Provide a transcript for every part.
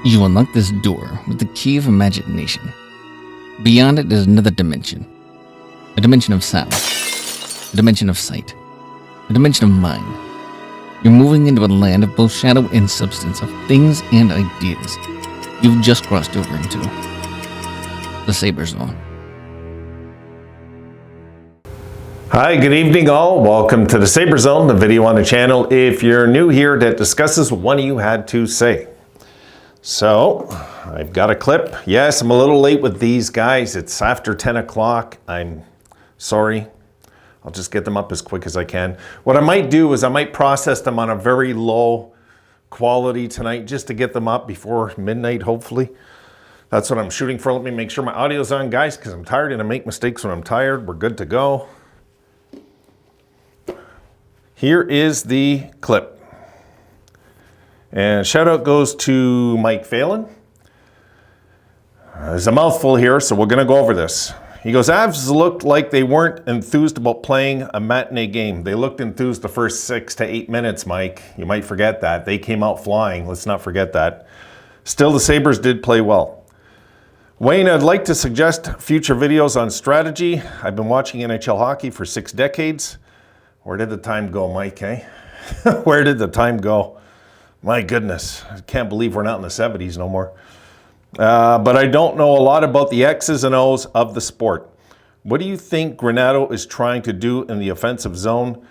You unlock this door with the key of imagination. Beyond it is another dimension. A dimension of sound. A dimension of sight. A dimension of mind. You're moving into a land of both shadow and substance, of things and ideas. You've just crossed over into the Sabres Zone. Hi, good evening all. Welcome to the Sabres Zone, the video on the channel, if you're new here, that discusses what one of you had to say. So, I've got a clip. Yes, I'm a little late with these guys. It's after 10 o'clock. I'm sorry. I'll just get them up as quick as I can. What I might do is I might process them on a very low quality tonight just to get them up before midnight, hopefully. That's what I'm shooting for. Let me make sure my audio's on, guys, because I'm tired and I make mistakes when I'm tired. We're good to go. Here is the clip. And shout out goes to Mike Phelan. There's a mouthful here, so we're going to go over this. He goes, Avs looked like they weren't enthused about playing a matinee game. They looked enthused the first 6 to 8 minutes, Mike. You might forget that. They came out flying. Let's not forget that. Still, the Sabres did play well. Wayne, I'd like to suggest future videos on strategy. I've been watching NHL hockey for 6 decades. Where did the time go, Mike, eh? Where did the time go? My goodness, I can't believe we're not in the 70s no more. But I don't know a lot about the X's and O's of the sport. What do you think Granato is trying to do in the offensive zone?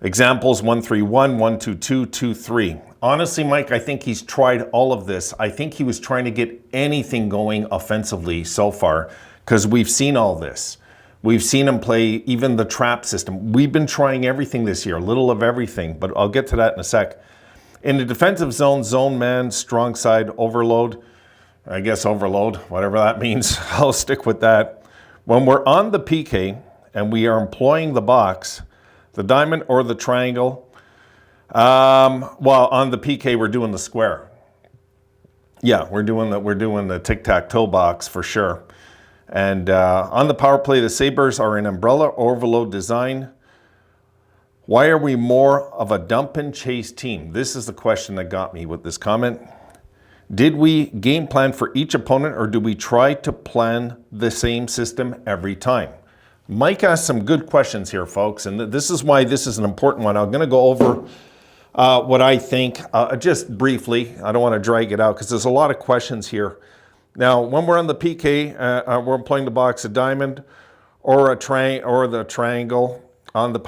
Examples 1-3-1, 1-2-2, 2-3. Honestly, Mike, I think he's tried all of this. I think he was trying to get anything going offensively so far because we've seen all this. We've seen him play even the trap system. We've been trying everything this year, a little of everything, but I'll get to that in a sec. In the defensive zone, zone man, strong side, overload. I guess overload, whatever that means. I'll stick with that. When we're on the PK and we are employing the box, the diamond or the triangle, well, on the PK we're doing the square. Yeah, we're doing the tic-tac-toe box for sure. And on the power play, the Sabres are an umbrella overload design. Why are we more of a dump and chase team? This is the question that got me with this comment. Did we game plan for each opponent, or do we try to plan the same system every time? Mike asked some good questions here, folks, and this is why this is an important one. I'm going to go over what I think just briefly. I don't want to drag it out because there's a lot of questions here. Now, when we're on the PK, we're playing the box, a diamond or the triangle. On the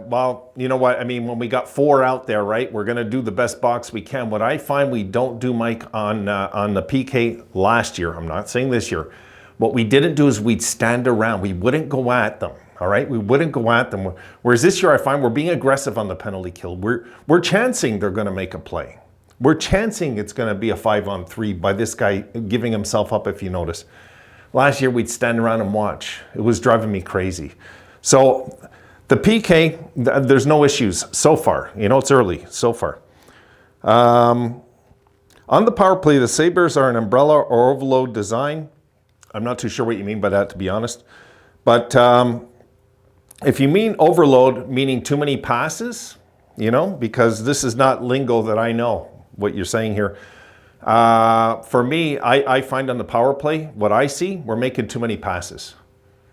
well, you know what I mean. When we got 4 out there, right? We're going to do the best box we can. What I find we don't do, Mike, on the PK last year. I'm not saying this year. What we didn't do is we'd stand around. We wouldn't go at them. All right, we wouldn't go at them. Whereas this year, I find we're being aggressive on the penalty kill. We're chancing they're going to make a play. We're chancing it's going to be a 5-on-3 by this guy giving himself up. If you notice, last year we'd stand around and watch. It was driving me crazy. So. The PK, there's no issues so far. You know, it's early so far. On the power play, the Sabres are an umbrella or overload design. I'm not too sure what you mean by that, to be honest. But if you mean overload, meaning too many passes, you know, because this is not lingo that I know what you're saying here. For me, I find on the power play, what I see, we're making too many passes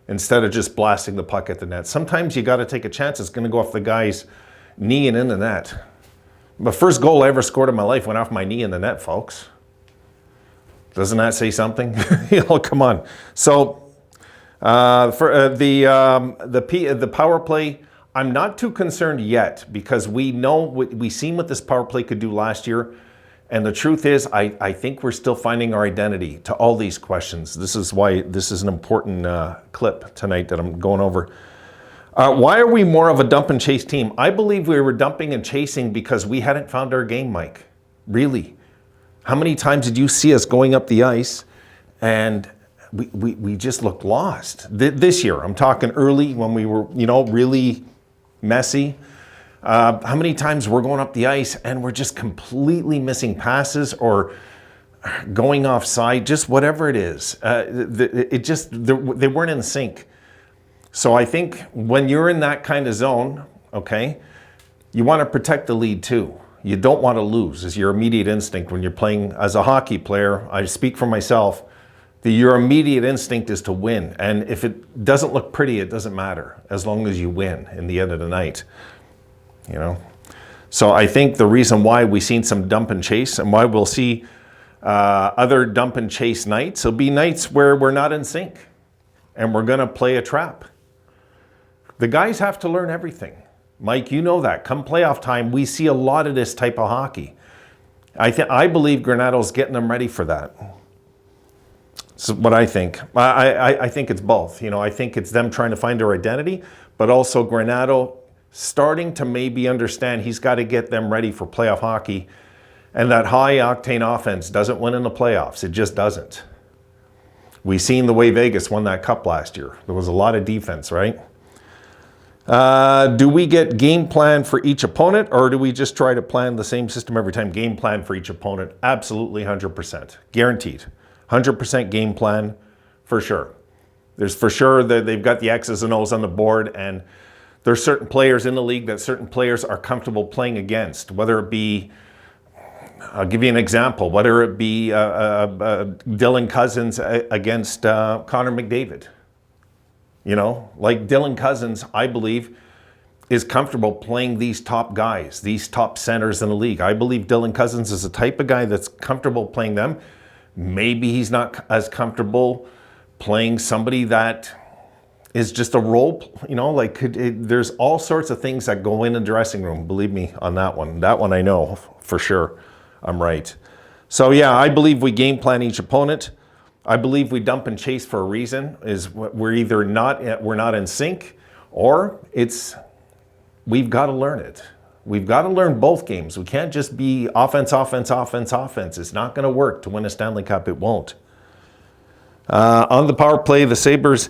instead of just blasting the puck at the net. Sometimes you got to take a chance. It's going to go off the guy's knee and in the net. The first goal I ever scored in my life went off my knee in the net, folks. Doesn't that say something? You know, come on. So for the power play, I'm not too concerned yet because we know we seen what this power play could do last year. And the truth is, I think we're still finding our identity to all these questions. This is why this is an important clip tonight that I'm going over. Why are we more of a dump and chase team? I believe we were dumping and chasing because we hadn't found our game, Mike. Really. How many times did you see us going up the ice and we just looked lost? This year, I'm talking early when we were, you know, really messy. How many times we're going up the ice and we're just completely missing passes or going offside, just whatever it is. They weren't in sync. So I think when you're in that kind of zone, okay, you want to protect the lead too. You don't want to lose is your immediate instinct when you're playing as a hockey player. I speak for myself. Your immediate instinct is to win. And if it doesn't look pretty, it doesn't matter as long as you win in the end of the night. You know? So I think the reason why we've seen some dump and chase and why we'll see other dump and chase nights will be nights where we're not in sync and we're going to play a trap. The guys have to learn everything. Mike, you know that. Come playoff time, we see a lot of this type of hockey. I believe Granato's getting them ready for that. That's what I think. I think it's both. You know, I think it's them trying to find their identity, but also Granato starting to maybe understand he's got to get them ready for playoff hockey. And that high-octane offense doesn't win in the playoffs. It just doesn't. We've seen the way Vegas won that cup last year. There was a lot of defense, right? Do we get game plan for each opponent, or do we just try to plan the same system every time? Game plan for each opponent, absolutely 100%. Guaranteed. 100% game plan for sure. There's for sure that they've got the X's and O's on the board, and there's certain players in the league that certain players are comfortable playing against, whether it be, I'll give you an example, whether it be Dylan Cousins against Connor McDavid. You know, like Dylan Cousins, I believe, is comfortable playing these top guys, these top centers in the league. I believe Dylan Cousins is the type of guy that's comfortable playing them. Maybe he's not as comfortable playing somebody that is just a role, you know, like there's all sorts of things that go in the dressing room. Believe me on that one. That one I know for sure. I'm right. So yeah, I believe we game plan each opponent. I believe we dump and chase for a reason. Is we're either we're not in sync, or we've got to learn it. We've got to learn both games. We can't just be offense, offense, offense, offense. It's not going to work to win a Stanley Cup. It won't. On the power play, the Sabres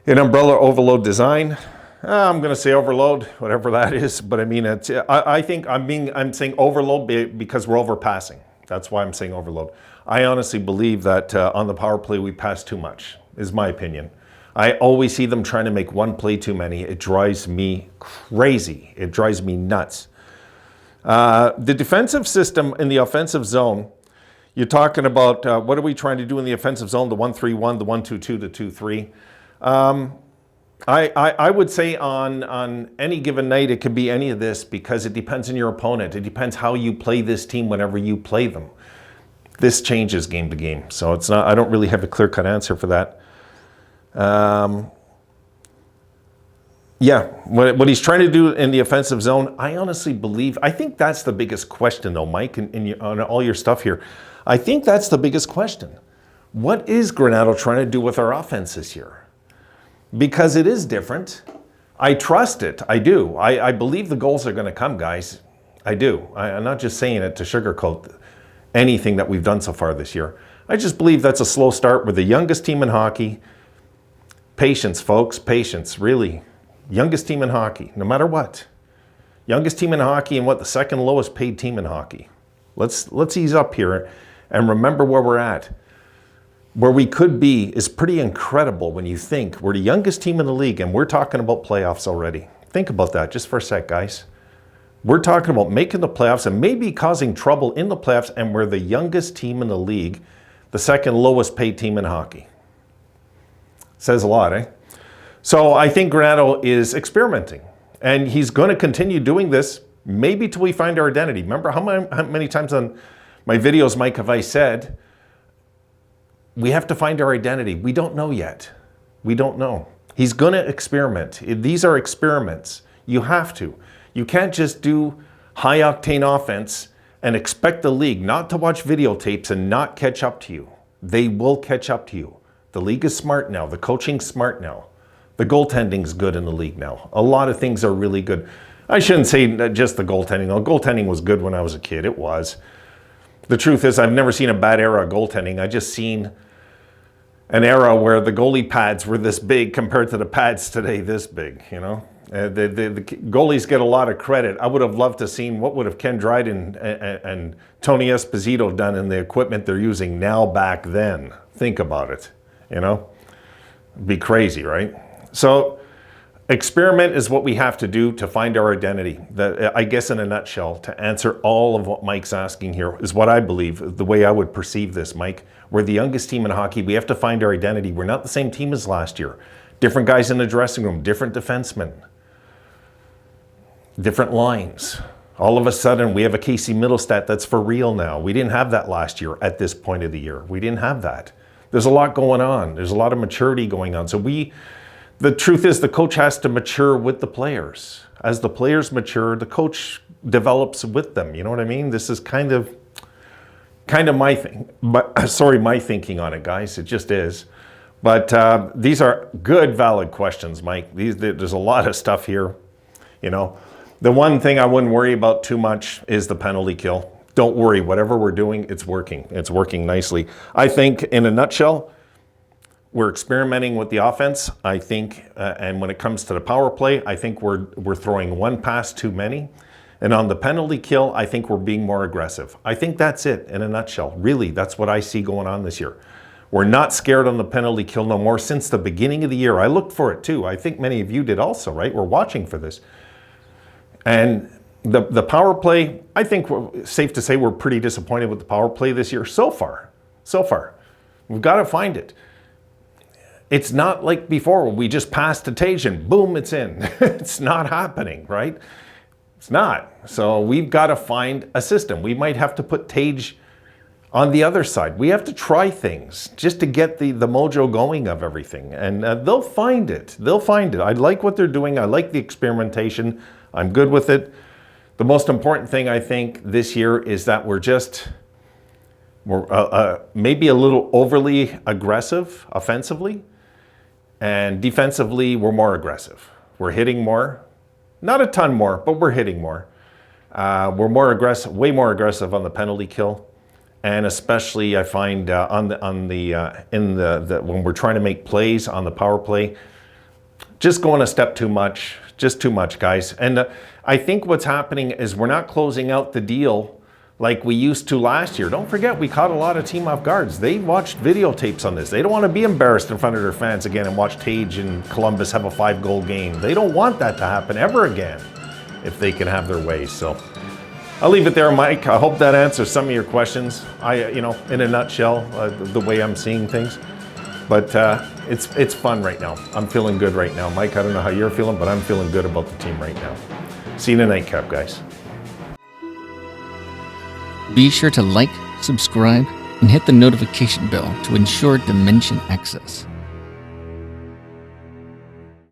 in umbrella overload design. I'm going to say overload, whatever that is. But I mean, I think I'm saying overload because we're overpassing. That's why I'm saying overload. I honestly believe that on the power play we pass too much, is my opinion. I always see them trying to make one play too many. It drives me crazy. It drives me nuts. The defensive system in the offensive zone, you're talking about what are we trying to do in the offensive zone, the 1-3-1, the 1-2-2, the 2-3. I would say on any given night it could be any of this because it depends on your opponent. It depends how you play this team whenever you play them. This changes game to game. So it's not, I don't really have a clear-cut answer for that. Yeah, what he's trying to do in the offensive zone, I honestly believe, I think that's the biggest question though, Mike, on all your stuff here. I think that's the biggest question. What is Granato trying to do with our offense this year? Because it is different. I trust it. I do. I believe the goals are going to come, guys. I do. I'm not just saying it to sugarcoat anything that we've done so far this year. I just believe that's a slow start. We're the youngest team in hockey. Patience, folks. Patience, really. Youngest team in hockey, no matter what. Youngest team in hockey and what? The second lowest paid team in hockey. Let's ease up here and remember where we're at. Where we could be is pretty incredible when you think we're the youngest team in the league and we're talking about playoffs already. Think about that just for a sec, guys. We're talking about making the playoffs and maybe causing trouble in the playoffs, and we're the youngest team in the league, the second lowest paid team in hockey. Says a lot, eh? So I think Granato is experimenting, and he's going to continue doing this maybe till we find our identity. Remember how many times on my videos, Mike, have I said, we have to find our identity. We don't know yet. We don't know. He's going to experiment. These are experiments. You have to. You can't just do high-octane offense and expect the league not to watch videotapes and not catch up to you. They will catch up to you. The league is smart now. The coaching's smart now. The goaltending's good in the league now. A lot of things are really good. I shouldn't say just the goaltending. The goaltending was good when I was a kid. It was. The truth is, I've never seen a bad era of goaltending. I just seen an era where the goalie pads were this big compared to the pads today this big, you know. The goalies get a lot of credit. I would have loved to have seen what would have Ken Dryden and Tony Esposito done in the equipment they're using now back then. Think about it, you know. It'd be crazy, right? So Experiment is what we have to do to find our identity. I guess in a nutshell, to answer all of what Mike's asking here is what I believe, the way I would perceive this, Mike. We're the youngest team in hockey. We have to find our identity. We're not the same team as last year. Different guys in the dressing room, different defensemen, different lines. All of a sudden, we have a Casey Middlestat that's for real now. We didn't have that last year at this point of the year. We didn't have that. There's a lot going on. There's a lot of maturity going on. So the truth is the coach has to mature with the players. As the players mature, the coach develops with them. You know what I mean? This is kind of my thing. But sorry, my thinking on it, guys. It just is. But these are good, valid questions, Mike. There's a lot of stuff here. You know, the one thing I wouldn't worry about too much is the penalty kill. Don't worry. Whatever we're doing, it's working. It's working nicely. I think, in a nutshell, we're experimenting with the offense, I think, and when it comes to the power play, I think we're throwing one pass too many. And on the penalty kill, I think we're being more aggressive. I think that's it in a nutshell. Really, that's what I see going on this year. We're not scared on the penalty kill no more since the beginning of the year. I looked for it too. I think many of you did also, right? We're watching for this. And the power play, I think safe to say we're pretty disappointed with the power play this year so far. So far. We've got to find it. It's not like before where we just pass to Tage and boom, it's in. It's not happening, right? It's not. So we've got to find a system. We might have to put Tage on the other side. We have to try things just to get the mojo going of everything. And they'll find it. They'll find it. I like what they're doing. I like the experimentation. I'm good with it. The most important thing, I think, this year is that we're maybe a little overly aggressive offensively. And defensively, we're more aggressive. We're hitting more. Not a ton more, but we're hitting more. We're more aggressive, way more aggressive on the penalty kill. And especially, I find when we're trying to make plays on the power play, just going a step too much. Just too much, guys. And I think what's happening is we're not closing out the deal like we used to last year. Don't forget, we caught a lot of team off guards. They watched videotapes on this. They don't want to be embarrassed in front of their fans again and watch Tage and Columbus have a 5-goal game. They don't want that to happen ever again if they can have their way. So I'll leave it there, Mike. I hope that answers some of your questions. In a nutshell, the way I'm seeing things. But it's fun right now. I'm feeling good right now. Mike, I don't know how you're feeling, but I'm feeling good about the team right now. See you in the nightcap, guys. Be sure to like, subscribe, and hit the notification bell to ensure Dimension access.